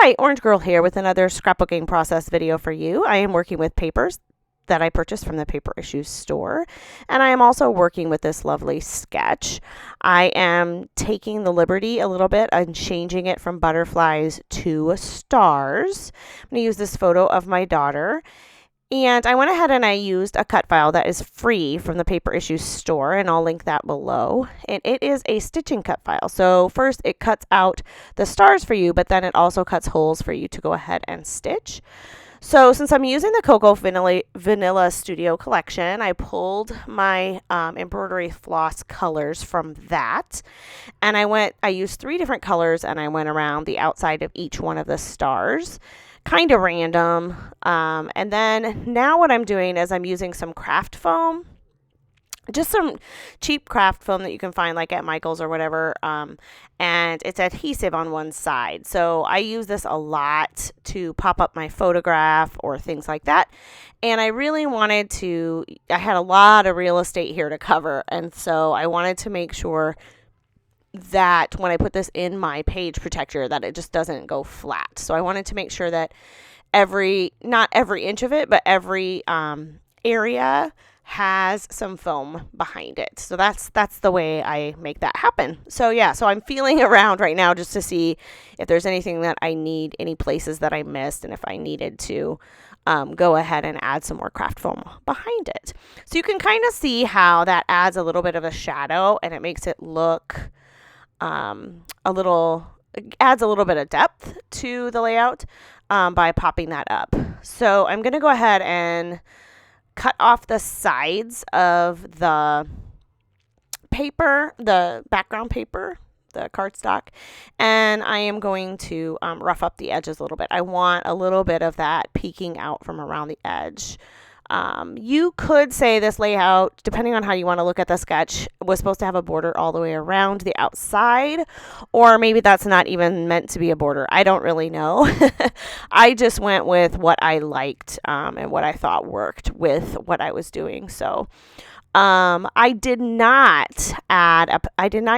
Hi, Orange Girl here with another scrapbooking process video for you. I am working with papers that I purchased from the Paper Issues store, and I am also working with this lovely sketch. I am taking the liberty a little bit and changing it from butterflies to stars. I'm going to use this photo of my daughter. And I went ahead and I used a cut file that is free from the Paper Issues store, and I'll link that below. And it is a stitching cut file. So first it cuts out the stars for you, but then it also cuts holes for you to go ahead and stitch. So since I'm using the Cocoa Vanilla Studio collection, I pulled my embroidery floss colors from that. And I used 3 different colors, and I went around the outside of each one of the stars. Kind of random. And then now what I'm doing is I'm using some craft foam, just some cheap craft foam that you can find like at Michael's or whatever, and it's adhesive on one side. So I use this a lot to pop up my photograph or things like that. And I really I had a lot of real estate here to cover, and so I wanted to make sure that when I put this in my page protector that it just doesn't go flat. So I wanted to make sure that not every inch of it, but every area has some foam behind it. So that's the way I make that happen. So yeah, so I'm feeling around right now just to see if there's anything that I need, any places that I missed, and if I needed to go ahead and add some more craft foam behind it. So you can kind of see how that adds a little bit of a shadow, and it makes it look adds a little bit of depth to the layout by popping that up. So I'm going to go ahead and cut off the sides of the paper, the background paper, the cardstock, and I am going to rough up the edges a little bit. I want a little bit of that peeking out from around the edge. You could say this layout, depending on how you want to look at the sketch, was supposed to have a border all the way around the outside, or maybe that's not even meant to be a border. I don't really know. I just went with what I liked and what I thought worked with what I was doing. So I did not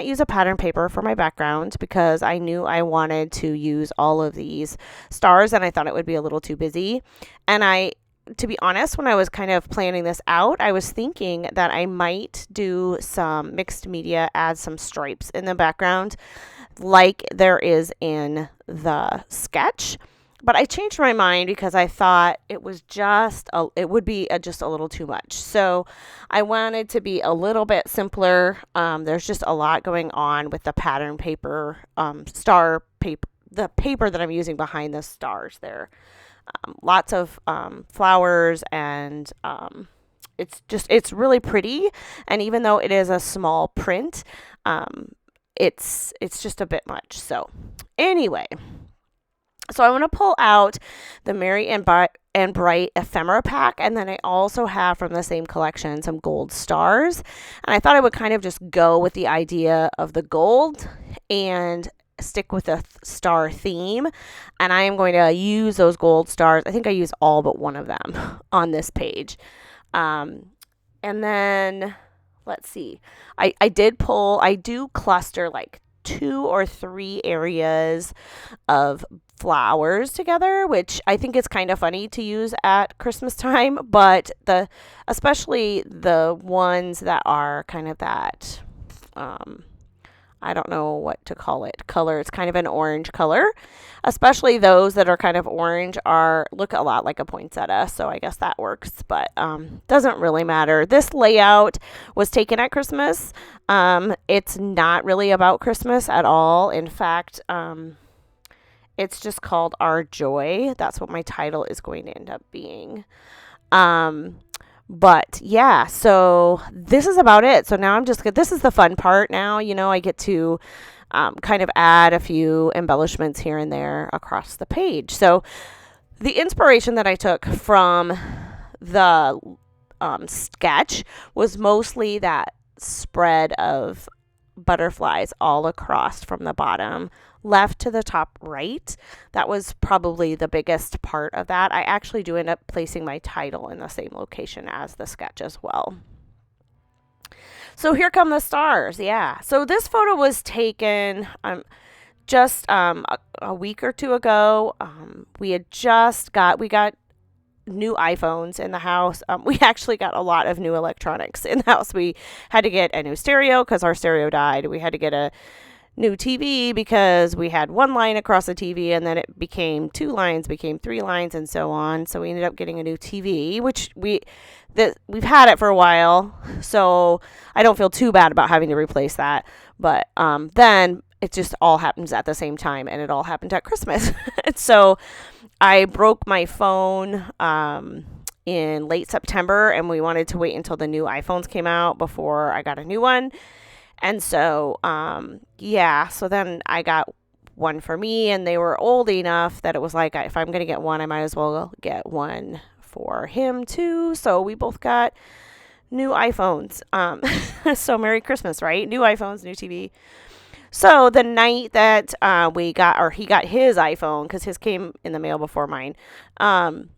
use a pattern paper for my background because I knew I wanted to use all of these stars, and I thought it would be a little too busy. And to be honest, when I was kind of planning this out, I was thinking that I might do some mixed media, add some stripes in the background like there is in the sketch. But I changed my mind because I thought it would be just a little too much. So I wanted to be a little bit simpler. There's just a lot going on with the pattern paper, star paper, the paper that I'm using behind the stars there. Lots of flowers, and it's really pretty. And even though it is a small print, it's just a bit much. So anyway, so I want to pull out the Merry and Bright ephemera pack, and then I also have from the same collection some gold stars. And I thought I would kind of just go with the idea of the gold and stick with the star theme, and I am going to use those gold stars. I think I use all but one of them on this page. And then let's see, I do cluster like 2 or 3 areas of flowers together, which I think is kind of funny to use at Christmas time, but especially the ones that are kind of that I don't know what to call it, color. It's kind of an orange color. Especially those that are kind of orange look a lot like a poinsettia, so I guess that works, but doesn't really matter. This layout was taken at Christmas. It's not really about Christmas at all. In fact, it's just called Our Joy. That's what my title is going to end up being. But yeah, so this is about it. So now this is the fun part now. I get to kind of add a few embellishments here and there across the page. So the inspiration that I took from the sketch was mostly that spread of butterflies all across from the bottom left to the top right. That was probably the biggest part of that. I actually do end up placing my title in the same location as the sketch as well. So here come the stars. Yeah. So this photo was taken just a week or two ago, we got new iPhones in the house. We actually got a lot of new electronics in the house. We had to get a new stereo because our stereo died. We had to get a new TV because we had one line across the TV, and then it became two lines, became three lines, and so on. So we ended up getting a new TV, which we've had it for a while, so I don't feel too bad about having to replace that. But then it just all happens at the same time, and it all happened at Christmas. So I broke my phone in late September, and we wanted to wait until the new iPhones came out before I got a new one. And so, so then I got one for me, and they were old enough that it was like, if I'm going to get one, I might as well get one for him too. So we both got new iPhones. So Merry Christmas, right? New iPhones, new TV. So the night that he got his iPhone, because his came in the mail before mine, the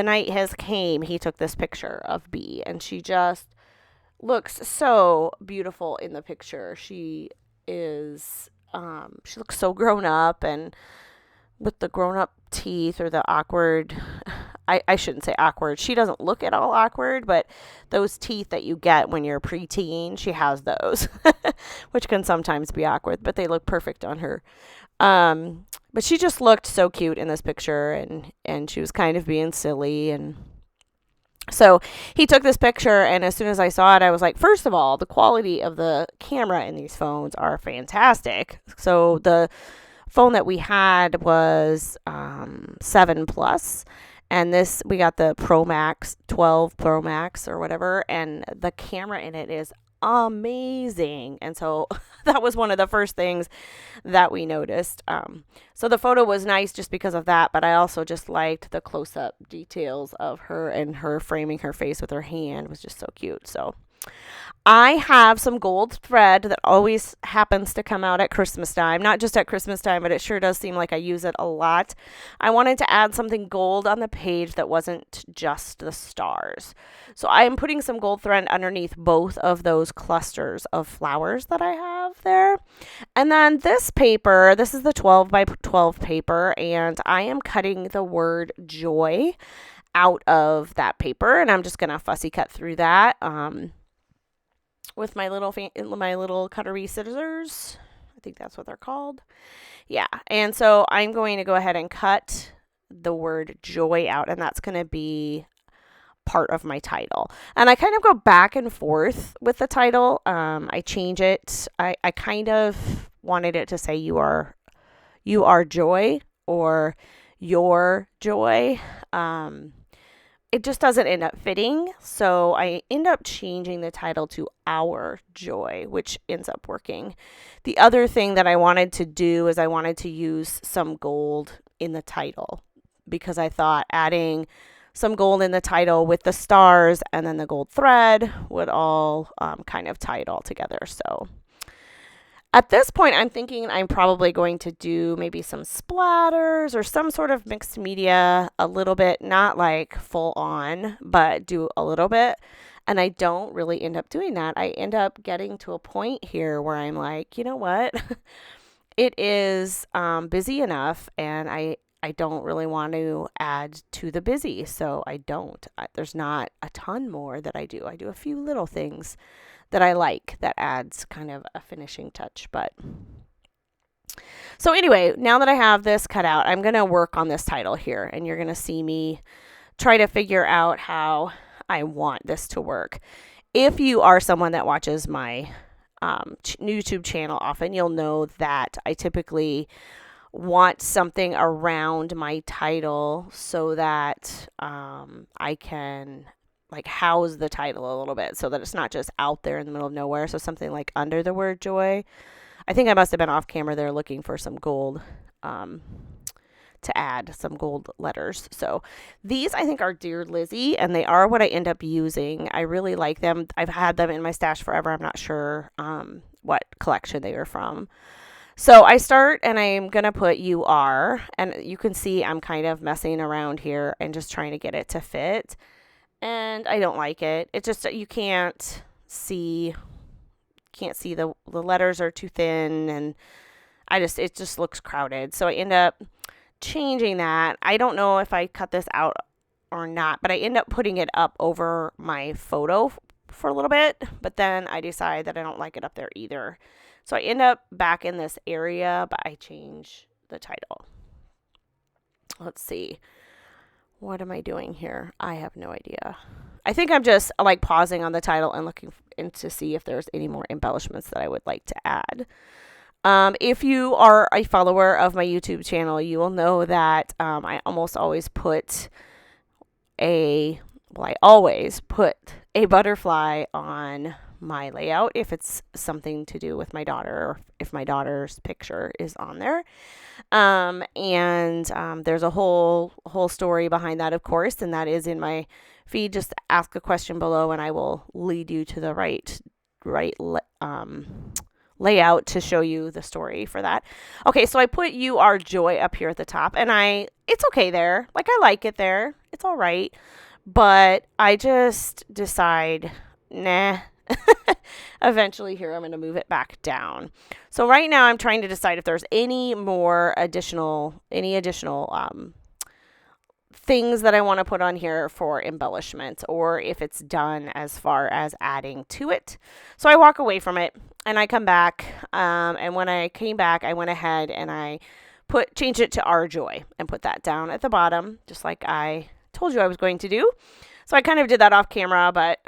night his came, he took this picture of B, and she just looks so beautiful in the picture. She looks so grown up, and with the grown up teeth, or the awkward, I shouldn't say awkward. She doesn't look at all awkward, but those teeth that you get when you're preteen, she has those, which can sometimes be awkward, but they look perfect on her. But she just looked so cute in this picture, and she was kind of being silly. And so he took this picture, and as soon as I saw it, I was like, first of all, the quality of the camera in these phones are fantastic. So the phone that we had was 7 Plus, and we got the Pro Max, 12 Pro Max or whatever, and the camera in it is amazing. And so that was one of the first things that we noticed. So the photo was nice just because of that, but I also just liked the close-up details of her, and her framing her face with her hand was just so cute. So I have some gold thread that always happens to come out at Christmas time. Not just at Christmas time, but it sure does seem like I use it a lot. I wanted to add something gold on the page that wasn't just the stars. So I am putting some gold thread underneath both of those clusters of flowers that I have there. And then this paper, this is the 12 by 12 paper, and I am cutting the word joy out of that paper, and I'm just going to fussy cut through that. With my little cuttery scissors. I think that's what they're called. Yeah. And so I'm going to go ahead and cut the word joy out, and that's going to be part of my title. And I kind of go back and forth with the title. I change it. I kind of wanted it to say you are joy, or your joy. It just doesn't end up fitting, so I end up changing the title to Our Joy, which ends up working. The other thing that I wanted to do is I wanted to use some gold in the title, because I thought adding some gold in the title with the stars and then the gold thread would all kind of tie it all together. So at this point, I'm thinking I'm probably going to do maybe some splatters or some sort of mixed media a little bit, not like full on, but do a little bit. And I don't really end up doing that. I end up getting to a point here where I'm like, you know what? It is busy enough, and I don't really want to add to the busy, so I don't. There's not a ton more that I do. I do a few little things that I like that adds kind of a finishing touch. But so anyway, now that I have this cut out, I'm going to work on this title here, and you're going to see me try to figure out how I want this to work. If you are someone that watches my YouTube channel often, you'll know that I typically want something around my title so that I can like house the title a little bit, so that it's not just out there in the middle of nowhere. So something like under the word joy. I think I must have been off camera there looking for some gold to add some gold letters. So these I think are Dear Lizzie, and they are what I end up using. I really like them. I've had them in my stash forever. I'm not sure what collection they were from. So I start, and I'm going to put you are, and you can see I'm kind of messing around here and just trying to get it to fit. And I don't like it. It just, you can't see the letters are too thin, and it just looks crowded. So I end up changing that. I don't know if I cut this out or not, but I end up putting it up over my photo for a little bit, but then I decide that I don't like it up there either. So I end up back in this area, but I change the title. Let's see. What am I doing here? I have no idea. I think I'm just like pausing on the title and looking in to see if there's any more embellishments that I would like to add. If you are a follower of my YouTube channel, you will know that I almost always put I always put a butterfly on my layout if it's something to do with my daughter or if my daughter's picture is on there. There's a whole story behind that, of course, and that is in my feed. Just ask a question below and I will lead you to the right layout to show you the story for that. Okay, so I put You Are Joy up here at the top, and it's okay there. Like, I like it there. It's all right. But I just decide, nah. Eventually here, I'm going to move it back down. So right now I'm trying to decide if there's any additional things that I want to put on here for embellishment, or if it's done as far as adding to it. So I walk away from it and I come back. And when I came back, I went ahead and I changed it to Our Joy and put that down at the bottom, just like I told you I was going to do. So I kind of did that off camera, but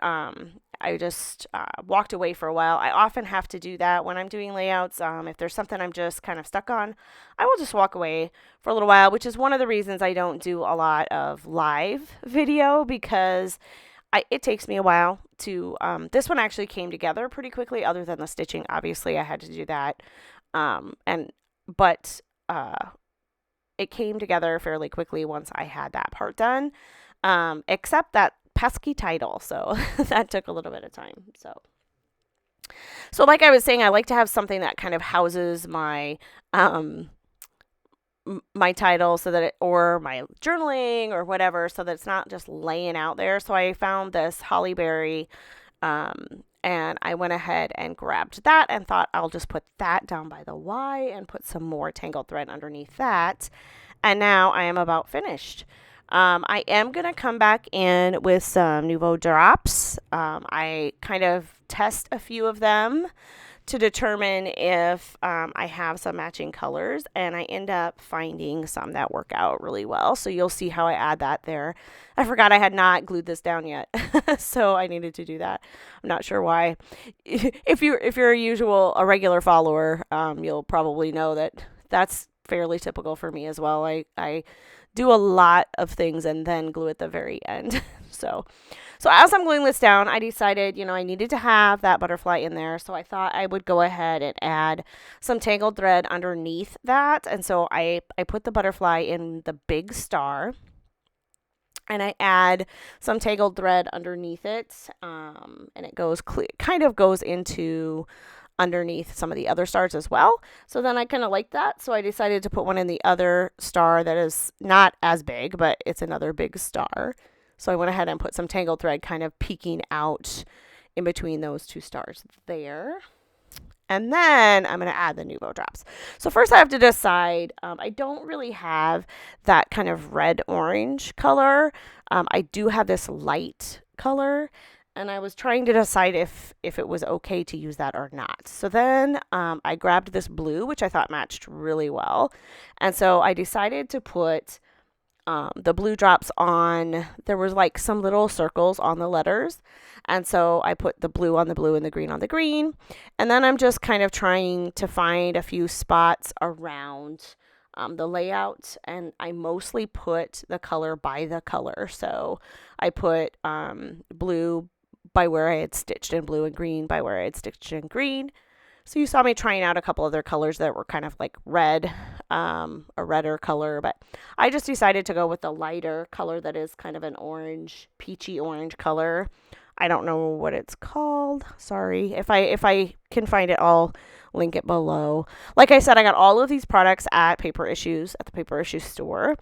I just walked away for a while. I often have to do that when I'm doing layouts. If there's something I'm just kind of stuck on, I will just walk away for a little while, which is one of the reasons I don't do a lot of live video, because it takes me a while to, this one actually came together pretty quickly, other than the stitching. Obviously, I had to do that. But it came together fairly quickly once I had that part done, except that pesky title, so that took a little bit of time. So like I was saying, I like to have something that kind of houses my my title, so that or my journaling or whatever, so that it's not just laying out there. So I found this holly berry, and I went ahead and grabbed that and thought I'll just put that down by the Y and put some more tangled thread underneath that. And now I am about finished. I am going to come back in with some Nouveau drops. I kind of test a few of them to determine if I have some matching colors, and I end up finding some that work out really well. So you'll see how I add that there. I forgot I had not glued this down yet, so I needed to do that. I'm not sure why. If you're a regular follower, you'll probably know that that's fairly typical for me as well. I do a lot of things and then glue at the very end. So as I'm gluing this down, I decided, I needed to have that butterfly in there. So I thought I would go ahead and add some tangled thread underneath that. And so I put the butterfly in the big star, and I add some tangled thread underneath it. And it kind of goes into underneath some of the other stars as well. So then I kind of like that. So I decided to put one in the other star that is not as big, but it's another big star. So I went ahead and put some tangled thread kind of peeking out in between those two stars there. And then I'm going to add the Nouveau drops. So first I have to decide, I don't really have that kind of red-orange color. I do have this light color, and I was trying to decide if it was okay to use that or not. So then I grabbed this blue, which I thought matched really well. And so I decided to put the blue drops on. There was like some little circles on the letters. And so I put the blue on the blue and the green on the green. And then I'm just kind of trying to find a few spots around the layout, and I mostly put the color by the color. So I put blue by where I had stitched in blue and green by where I had stitched in green. So you saw me trying out a couple other colors that were kind of like red, a redder color, but I just decided to go with the lighter color that is kind of an orange, peachy orange color. I don't know what it's called. Sorry. If I can find it, I'll link it below. Like I said, I got all of these products at Paper Issues, at the Paper Issues store,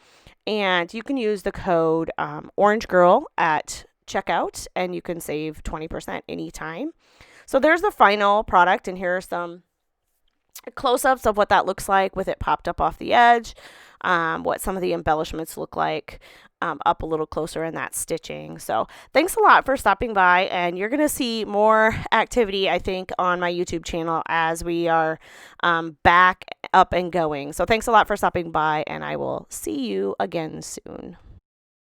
and you can use the code Orange Girl at checkout, and you can save 20% anytime. So there's the final product, and here are some close-ups of what that looks like with it popped up off the edge, what some of the embellishments look like up a little closer in that stitching. So thanks a lot for stopping by, and you're going to see more activity, I think, on my YouTube channel as we are back up and going. So thanks a lot for stopping by, and I will see you again soon.